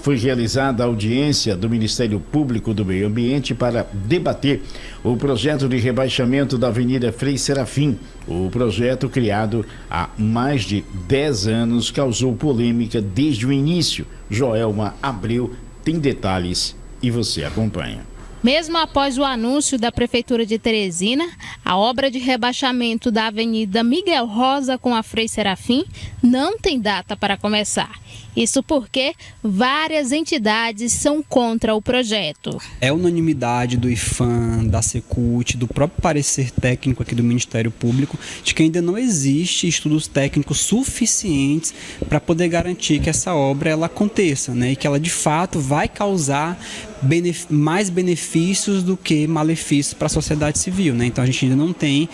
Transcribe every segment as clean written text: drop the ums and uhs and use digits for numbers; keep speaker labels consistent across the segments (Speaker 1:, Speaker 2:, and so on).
Speaker 1: foi realizada a audiência do Ministério Público do Meio Ambiente para debater o projeto de rebaixamento da Avenida Frei Serafim. O projeto, criado há mais de 10 anos, causou polêmica desde o início. Joelma Abreu tem detalhes e você acompanha.
Speaker 2: Mesmo após o anúncio da Prefeitura de Teresina, a obra de rebaixamento da Avenida Miguel Rosa com a Frei Serafim não tem data para começar. Isso porque várias entidades são contra o projeto.
Speaker 3: É unanimidade do IPHAN, da Secult, do próprio parecer técnico aqui do Ministério Público, de que ainda não existe estudos técnicos suficientes para poder garantir que essa obra ela aconteça, né? E que ela de fato vai causar mais benefícios do que malefícios para a sociedade civil, né? Então a gente ainda não tem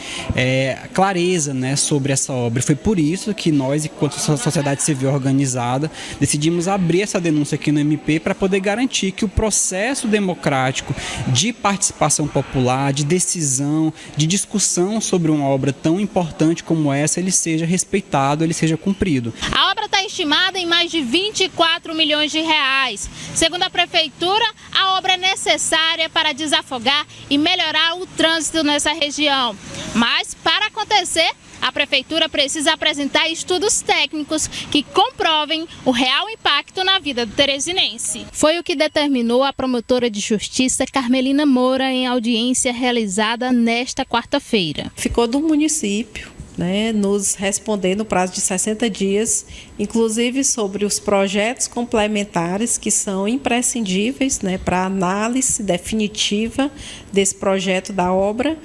Speaker 3: clareza, né, sobre essa obra. Foi por isso que nós, enquanto sociedade civil organizada, decidimos abrir essa denúncia aqui no MP para poder garantir que o processo democrático de participação popular, de decisão, de discussão sobre uma obra tão importante como essa, ele seja respeitado, ele seja cumprido.
Speaker 2: A obra está estimada em mais de 24 milhões de reais. Segundo a Prefeitura, a obra é necessária para desafogar e melhorar o trânsito nessa região. Mas, para acontecer, a Prefeitura precisa apresentar estudos técnicos que comprovem o real impacto na vida do teresinense. Foi o que determinou a promotora de justiça Carmelina Moura em audiência realizada nesta quarta-feira.
Speaker 4: Ficou do município, né, nos responder no prazo de 60 dias, inclusive sobre os projetos complementares que são imprescindíveis, né, para a análise definitiva desse projeto da obra,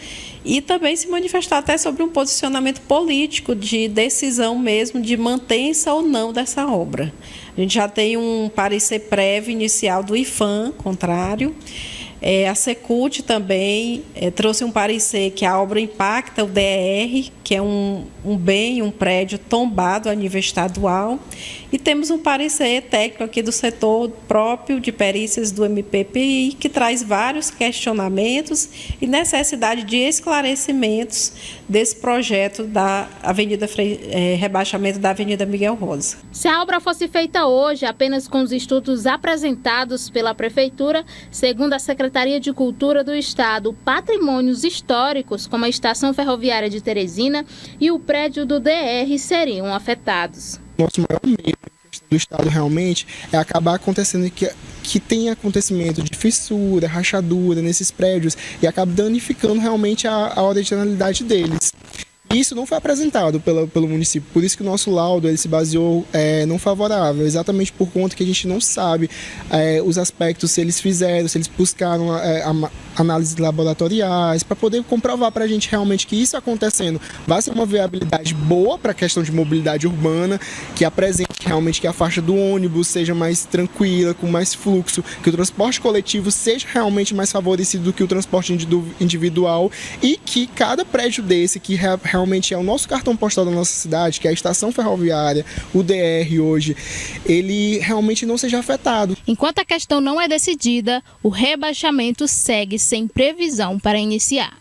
Speaker 4: e também se manifestar até sobre um posicionamento político de decisão mesmo de mantença ou não dessa obra. A gente já tem um parecer prévio inicial do IPHAN, contrário. A Secult também trouxe um parecer que a obra impacta o DER, que é um bem, um prédio tombado a nível estadual. E temos um parecer técnico aqui do setor próprio de perícias do MPPI, que traz vários questionamentos e necessidade de esclarecimentos desse projeto da rebaixamento da Avenida Miguel Rosa.
Speaker 2: Se a obra fosse feita hoje, apenas com os estudos apresentados pela Prefeitura, segundo a Secretaria de Cultura do Estado, patrimônios históricos, como a Estação Ferroviária de Teresina e o prédio do DR, seriam afetados.
Speaker 5: Nosso maior medo do Estado realmente é acabar acontecendo que tem acontecimento de fissura, rachadura nesses prédios e acaba danificando realmente a originalidade deles. Isso não foi apresentado pelo município, por isso que o nosso laudo ele se baseou não favorável, exatamente por conta que a gente não sabe os aspectos, se eles fizeram, se eles buscaram análises laboratoriais, para poder comprovar para a gente realmente que isso acontecendo vai ser uma viabilidade boa para a questão de mobilidade urbana, que apresente realmente que a faixa do ônibus seja mais tranquila, com mais fluxo, que o transporte coletivo seja realmente mais favorecido do que o transporte individual e que cada prédio desse, que realmente é o nosso cartão postal da nossa cidade, que é a estação ferroviária, o DR hoje, ele realmente não seja afetado.
Speaker 2: Enquanto a questão não é decidida, o rebaixamento segue sem previsão para iniciar.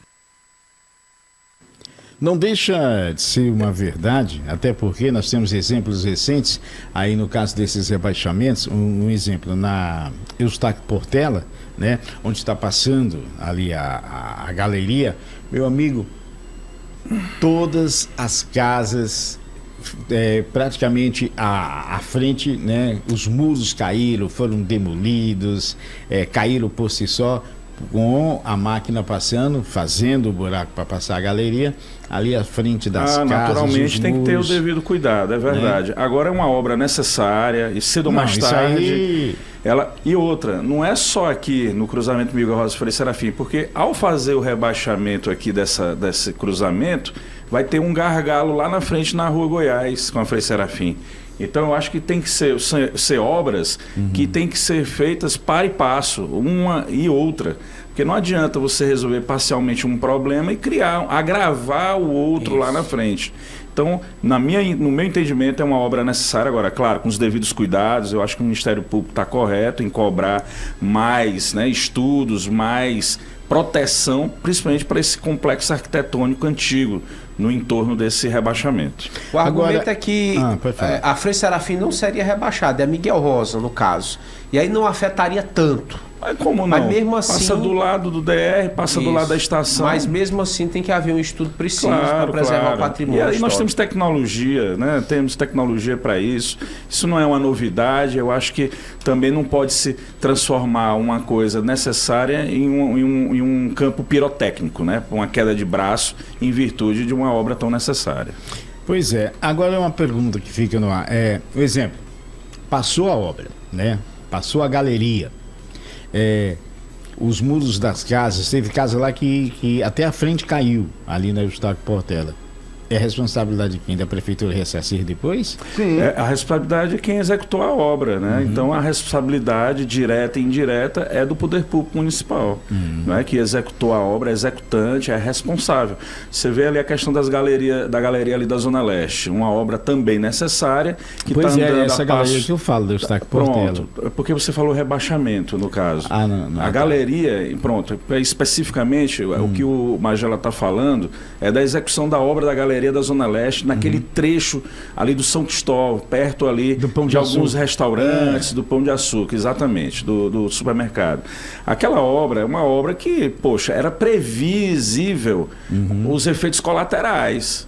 Speaker 1: Não deixa de ser uma verdade, até porque nós temos exemplos recentes, aí no caso desses rebaixamentos, um exemplo na Eustáquio Portela, né, onde está passando ali a galeria, meu amigo, todas as casas, praticamente à frente, né, os muros caíram, foram demolidos, caíram por si só, com a máquina passando, fazendo o buraco para passar a galeria, ali à frente das casas.
Speaker 6: Naturalmente tem que ter o devido cuidado, é verdade. Agora é uma obra necessária e cedo ou mais tarde... E outra, não é só aqui no cruzamento Miguel Rosa Frei Serafim, porque ao fazer o rebaixamento aqui desse cruzamento, vai ter um gargalo lá na frente na Rua Goiás com a Frei Serafim. Então eu acho que tem que ser obras que tem que ser feitas par e passo, uma e outra. Porque não adianta você resolver parcialmente um problema e agravar o outro lá na frente. Então, no meu entendimento, é uma obra necessária. Agora, claro, com os devidos cuidados, eu acho que o Ministério Público está correto em cobrar mais, né, estudos, mais proteção, principalmente para esse complexo arquitetônico antigo no entorno desse rebaixamento.
Speaker 7: O argumento é que a Frei Serafim não seria rebaixada, é Miguel Rosa, no caso. E aí não afetaria tanto.
Speaker 6: Mas como não?
Speaker 7: Mas mesmo assim,
Speaker 6: passa do lado do DR, passa do lado da estação.
Speaker 7: Mas mesmo assim tem que haver um estudo preciso para preservar o patrimônio.
Speaker 6: E aí nós
Speaker 7: histórico.
Speaker 6: temos tecnologia, né? Temos tecnologia para isso. Isso não é uma novidade. Eu acho que também não pode se transformar uma coisa necessária em um campo pirotécnico, né? Uma queda de braço em virtude de uma obra tão necessária.
Speaker 1: Pois é. Agora é uma pergunta que fica no ar. Por exemplo, passou a obra, né? Passou a galeria. Os muros das casas, teve casa lá que até a frente caiu, ali na Eustáquio Portela. É responsabilidade de quem? Da prefeitura ressarcir depois?
Speaker 6: Sim. A responsabilidade é quem executou a obra, né? Então a responsabilidade direta e indireta é do poder público municipal, não é? Que executou a obra, é executante, é responsável. Você vê ali a questão da galeria ali da Zona Leste, uma obra também necessária que está andando
Speaker 1: essa galeria que eu falo do Eustáquio Portela.
Speaker 6: Pronto, porque você falou rebaixamento no caso.
Speaker 1: Não,
Speaker 6: galeria, pronto, especificamente o que o Magela está falando é da execução da obra da galeria da Zona Leste, naquele trecho ali do São Cristóvão, perto ali de alguns restaurantes, do Pão de Açúcar, exatamente, do supermercado. Aquela obra é uma obra que, poxa, era previsível os efeitos colaterais.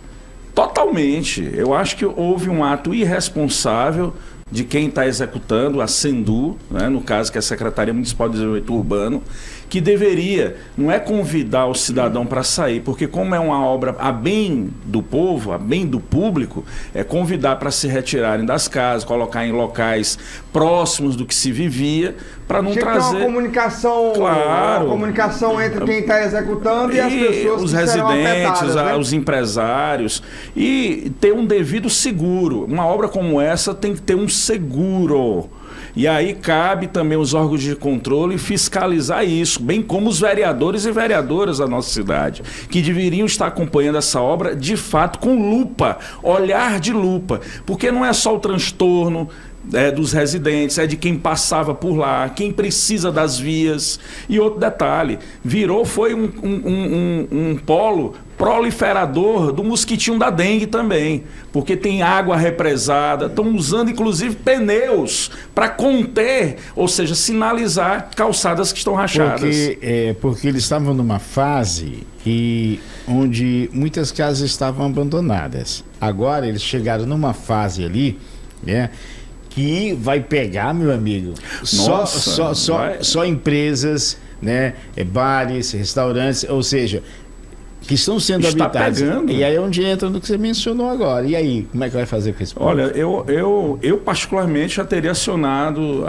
Speaker 6: Totalmente. Eu acho que houve um ato irresponsável de quem está executando, a Sendu, né, no caso que é a Secretaria Municipal de Desenvolvimento Urbano, que deveria, não é convidar o cidadão para sair, porque como é uma obra a bem do povo, a bem do público, é convidar para se retirarem das casas, colocar em locais próximos do que se vivia, para não trazer...
Speaker 8: uma comunicação,
Speaker 6: claro,
Speaker 8: uma comunicação entre quem está executando e as pessoas
Speaker 6: os
Speaker 8: que
Speaker 6: residentes,
Speaker 8: serão afetadas, né?
Speaker 6: Os empresários, e ter um devido seguro. Uma obra como essa tem que ter um seguro. E aí cabe também os órgãos de controle fiscalizar isso, bem como os vereadores e vereadoras da nossa cidade, que deveriam estar acompanhando essa obra de fato com lupa, olhar de lupa, porque não é só o transtorno dos residentes, é de quem passava por lá, quem precisa das vias. E outro detalhe, foi um polo proliferador do mosquitinho da dengue também, porque tem água represada, estão usando inclusive pneus para conter, ou seja, sinalizar calçadas que estão rachadas.
Speaker 1: Porque eles estavam numa fase onde muitas casas estavam abandonadas. Agora eles chegaram numa fase ali, né, que vai pegar, meu amigo, só empresas, né, bares, restaurantes, ou seja, que estão sendo habitados.
Speaker 6: Pegando.
Speaker 1: E aí é onde entra no que você mencionou agora. E aí, como é que vai fazer com esse ponto?
Speaker 6: Olha, eu particularmente já teria acionado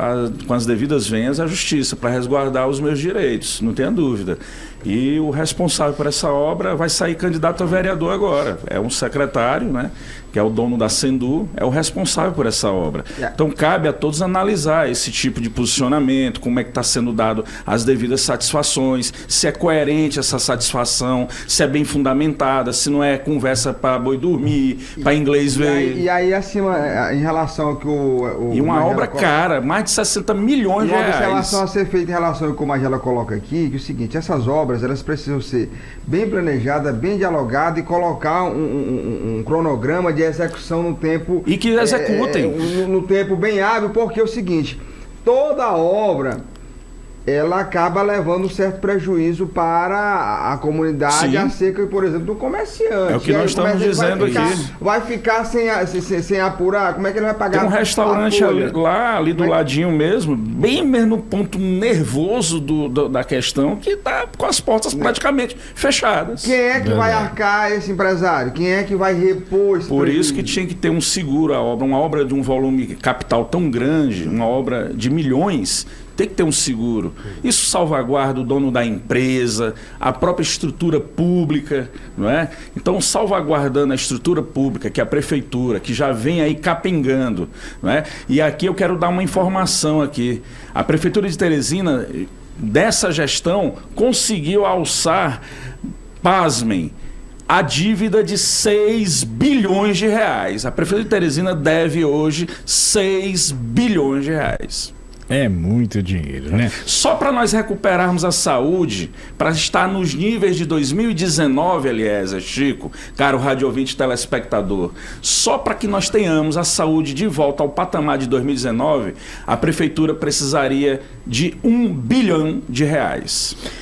Speaker 6: com as devidas venhas a justiça para resguardar os meus direitos, não tenha dúvida. E o responsável por essa obra vai sair candidato a vereador agora. É um secretário, né, que é o dono da Sendu, é o responsável por essa obra. Então cabe a todos analisar esse tipo de posicionamento, como é que está sendo dado as devidas satisfações, se é coerente essa satisfação, se é bem fundamentada, se não é conversa para boi dormir, para inglês ver.
Speaker 8: E aí, acima, em relação ao que o
Speaker 6: E uma obra cara, mais de 60 milhões de reais.
Speaker 8: Uma observação a ser feita em relação ao que o Magela coloca aqui, que é o seguinte, essas obras, elas precisam ser bem planejadas, bem dialogadas e colocar um cronograma de execução no tempo...
Speaker 6: E que executem.
Speaker 8: No tempo bem hábil, porque é o seguinte, toda obra, ela acaba levando um certo prejuízo para a comunidade, acerca, por exemplo, do comerciante.
Speaker 6: É o que nós estamos dizendo aqui.
Speaker 8: Vai ficar sem apurar? Como é que ele vai pagar?
Speaker 6: Tem um restaurante ali do ladinho mesmo, bem mesmo no ponto nervoso da questão, que está com as portas praticamente fechadas.
Speaker 8: Quem é que vai arcar esse empresário? Quem é que vai repor esse
Speaker 6: Por
Speaker 8: prejuízo?
Speaker 6: isso que tinha que ter um seguro a obra, uma obra de um volume capital tão grande, uma obra de milhões, tem que ter um seguro. Isso salvaguarda o dono da empresa, a própria estrutura pública, não é? Então, salvaguardando a estrutura pública, que é a prefeitura, que já vem aí capengando, não é? E aqui eu quero dar uma informação aqui. A prefeitura de Teresina, dessa gestão, conseguiu alçar, pasmem, a dívida de 6 bilhões de reais. A prefeitura de Teresina deve hoje 6 bilhões de reais.
Speaker 1: É muito dinheiro, né?
Speaker 6: Só para nós recuperarmos a saúde, para estar nos níveis de 2019, Eliezer, Chico, caro rádio ouvinte telespectador, só para que nós tenhamos a saúde de volta ao patamar de 2019, a prefeitura precisaria de R$ 1 bilhão.